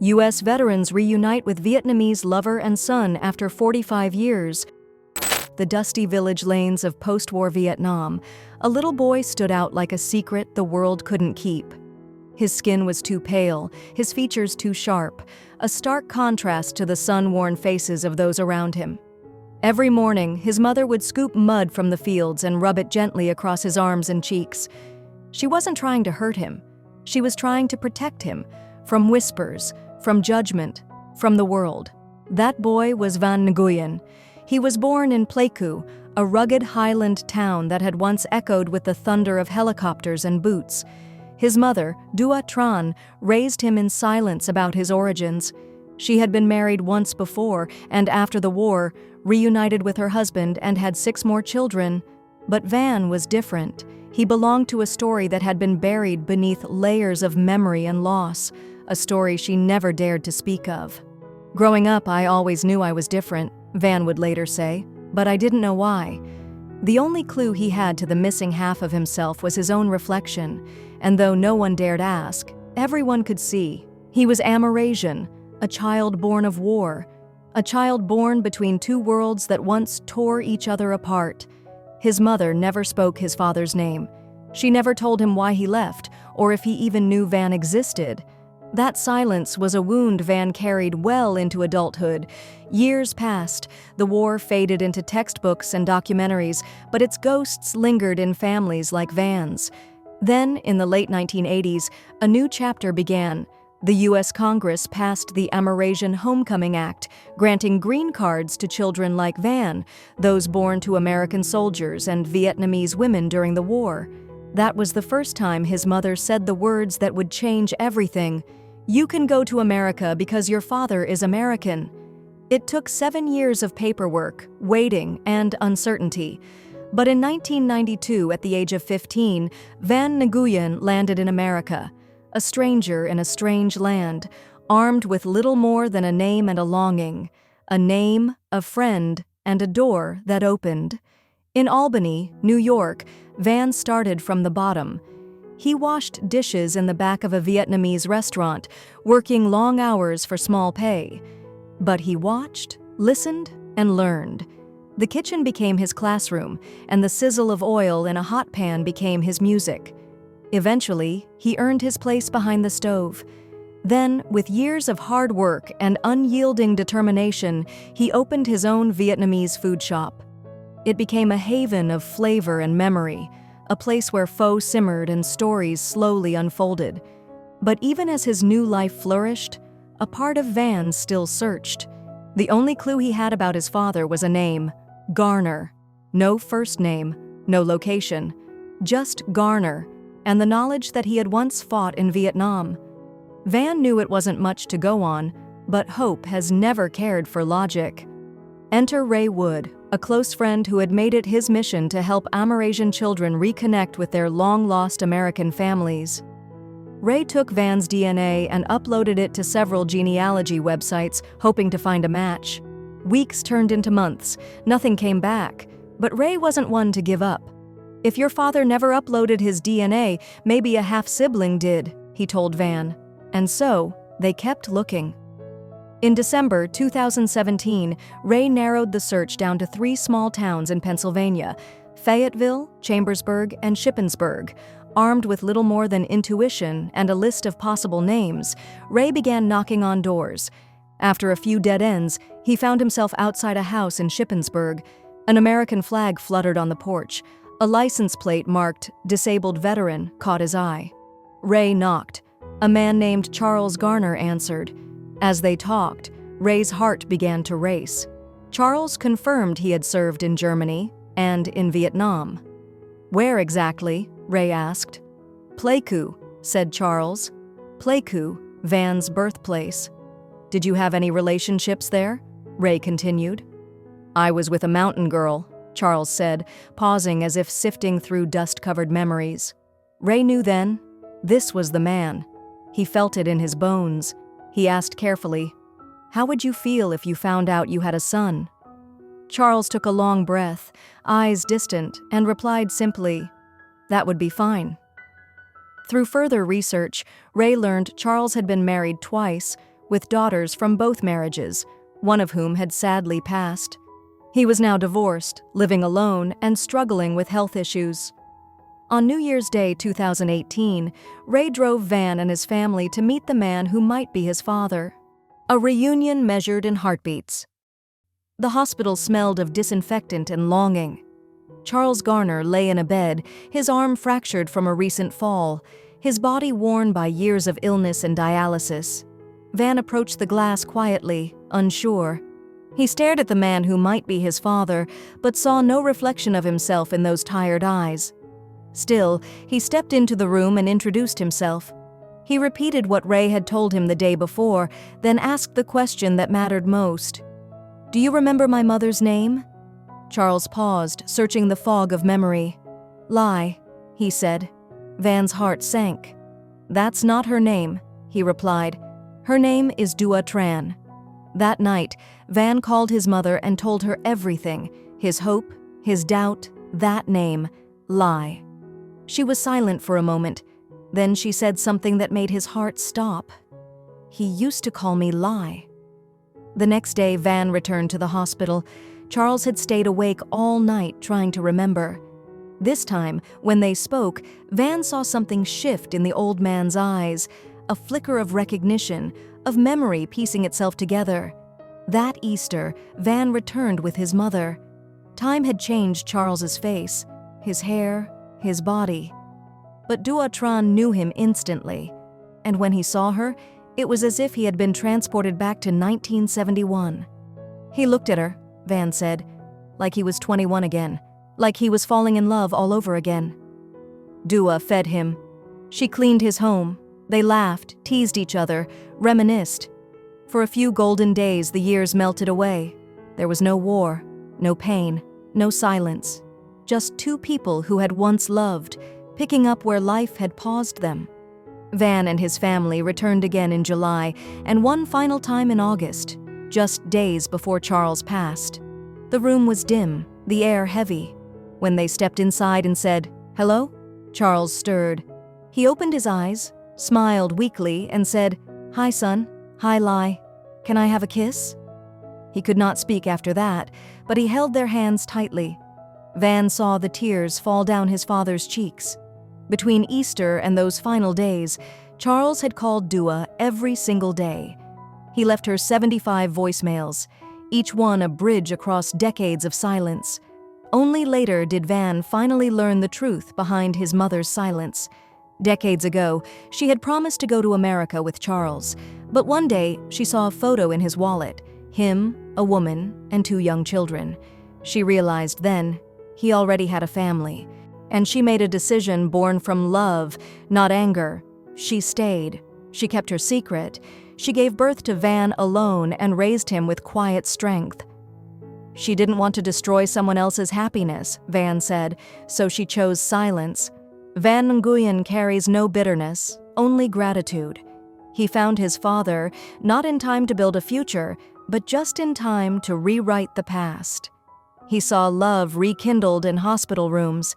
U.S. veterans reunite with Vietnamese lover and son after 45 years. The dusty village lanes of post-war Vietnam, a little boy stood out like a secret the world couldn't keep. His skin was too pale, his features too sharp, a stark contrast to the sun-worn faces of those around him. Every morning, his mother would scoop mud from the fields and rub it gently across his arms and cheeks. She wasn't trying to hurt him. She was trying to protect him from whispers, from judgment, from the world. That boy was Van Nguyen. He was born in Pleiku, a rugged highland town that had once echoed with the thunder of helicopters and boots. His mother, Dua Tran, raised him in silence about his origins. She had been married once before and, after the war, reunited with her husband and had 6 more children. But Van was different. He belonged to a story that had been buried beneath layers of memory and loss, a story she never dared to speak of. "Growing up, I always knew I was different," Van would later say, "but I didn't know why." The only clue he had to the missing half of himself was his own reflection, and though no one dared ask, everyone could see. He was Amerasian, a child born of war, a child born between 2 worlds that once tore each other apart. His mother never spoke his father's name. She never told him why he left, or if he even knew Van existed. That silence was a wound Van carried well into adulthood. Years passed, the war faded into textbooks and documentaries, but its ghosts lingered in families like Van's. Then, in the late 1980s, a new chapter began. The U.S. Congress passed the Amerasian Homecoming Act, granting green cards to children like Van, those born to American soldiers and Vietnamese women during the war. That was the first time his mother said the words that would change everything. "You can go to America because your father is American." It took 7 years of paperwork, waiting, and uncertainty. But in 1992, at the age of 15, Van Nguyen landed in America, a stranger in a strange land, armed with little more than a name and a longing, a name, a friend, and a door that opened. In Albany, New York, Van started from the bottom. He washed dishes in the back of a Vietnamese restaurant, working long hours for small pay. But he watched, listened, and learned. The kitchen became his classroom, and the sizzle of oil in a hot pan became his music. Eventually, he earned his place behind the stove. Then, with years of hard work and unyielding determination, he opened his own Vietnamese food shop. It became a haven of flavor and memory, a place where pho simmered and stories slowly unfolded. But even as his new life flourished, a part of Van still searched. The only clue he had about his father was a name, Garner. No first name, no location, just Garner, and the knowledge that he had once fought in Vietnam. Van knew it wasn't much to go on, but hope has never cared for logic. Enter Ray Wood, a close friend who had made it his mission to help Amerasian children reconnect with their long-lost American families. Ray took Van's DNA and uploaded it to several genealogy websites, hoping to find a match. Weeks turned into months. Nothing came back, but Ray wasn't one to give up. "If your father never uploaded his DNA, maybe a half-sibling did," he told Van. And so, they kept looking. In December 2017, Ray narrowed the search down to 3 small towns in Pennsylvania, Fayetteville, Chambersburg, and Shippensburg. Armed with little more than intuition and a list of possible names, Ray began knocking on doors. After a few dead ends, he found himself outside a house in Shippensburg. An American flag fluttered on the porch. A license plate marked "Disabled Veteran" caught his eye. Ray knocked. A man named Charles Garner answered. As they talked, Ray's heart began to race. Charles confirmed he had served in Germany and in Vietnam. "Where exactly?" Ray asked. "Pleiku," said Charles. Pleiku, Van's birthplace. "Did you have any relationships there?" Ray continued. "I was with a mountain girl," Charles said, pausing as if sifting through dust-covered memories. Ray knew then, this was the man. He felt it in his bones. He asked carefully, "How would you feel if you found out you had a son?" Charles took a long breath, eyes distant, and replied simply, "That would be fine." Through further research, Ray learned Charles had been married twice, with daughters from both marriages, one of whom had sadly passed. He was now divorced, living alone, and struggling with health issues. On New Year's Day 2018, Ray drove Van and his family to meet the man who might be his father. A reunion measured in heartbeats. The hospital smelled of disinfectant and longing. Charles Garner lay in a bed, his arm fractured from a recent fall, his body worn by years of illness and dialysis. Van approached the glass quietly, unsure. He stared at the man who might be his father, but saw no reflection of himself in those tired eyes. Still, he stepped into the room and introduced himself. He repeated what Ray had told him the day before, then asked the question that mattered most. "Do you remember my mother's name?" Charles paused, searching the fog of memory. "Lie," he said. Van's heart sank. "That's not her name," he replied. "Her name is Dua Tran." That night, Van called his mother and told her everything, his hope, his doubt, that name, Lie. She was silent for a moment. Then she said something that made his heart stop. "He used to call me Lie." The next day, Van returned to the hospital. Charles had stayed awake all night trying to remember. This time, when they spoke, Van saw something shift in the old man's eyes, a flicker of recognition, of memory piecing itself together. That Easter, Van returned with his mother. Time had changed Charles's face, his hair, his body. But Dua Tran knew him instantly, and when he saw her, it was as if he had been transported back to 1971. He looked at her, Van said, like he was 21 again, like he was falling in love all over again. Dua fed him. She cleaned his home. They laughed, teased each other, reminisced. For a few golden days, the years melted away. There was no war, no pain, no silence. Just two people who had once loved, picking up where life had paused them. Van and his family returned again in July, and one final time in August, just days before Charles passed. The room was dim, the air heavy. When they stepped inside and said, "Hello?" Charles stirred. He opened his eyes, smiled weakly, and said, "Hi, son. Hi, Lie. Can I have a kiss?" He could not speak after that, but he held their hands tightly. Van saw the tears fall down his father's cheeks. Between Easter and those final days, Charles had called Dua every single day. He left her 75 voicemails, each one a bridge across decades of silence. Only later did Van finally learn the truth behind his mother's silence. Decades ago, she had promised to go to America with Charles, but one day she saw a photo in his wallet, him, a woman, and 2 young children. She realized then he already had a family, and she made a decision born from love, not anger. She stayed. She kept her secret. She gave birth to Van alone and raised him with quiet strength. She didn't want to destroy someone else's happiness, Van said, so she chose silence. Van Nguyen carries no bitterness, only gratitude. He found his father, not in time to build a future, but just in time to rewrite the past. He saw love rekindled in hospital rooms.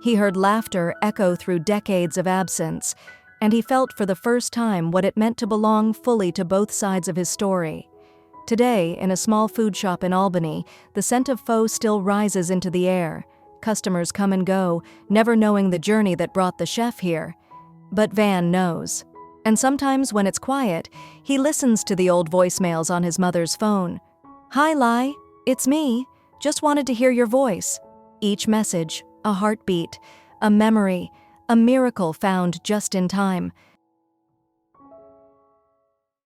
He heard laughter echo through decades of absence, and he felt for the first time what it meant to belong fully to both sides of his story. Today, in a small food shop in Albany, the scent of pho still rises into the air. Customers come and go, never knowing the journey that brought the chef here. But Van knows. And sometimes when it's quiet, he listens to the old voicemails on his mother's phone. "Hi, Lie. It's me. Just wanted to hear your voice." Each message, a heartbeat, a memory, a miracle found just in time.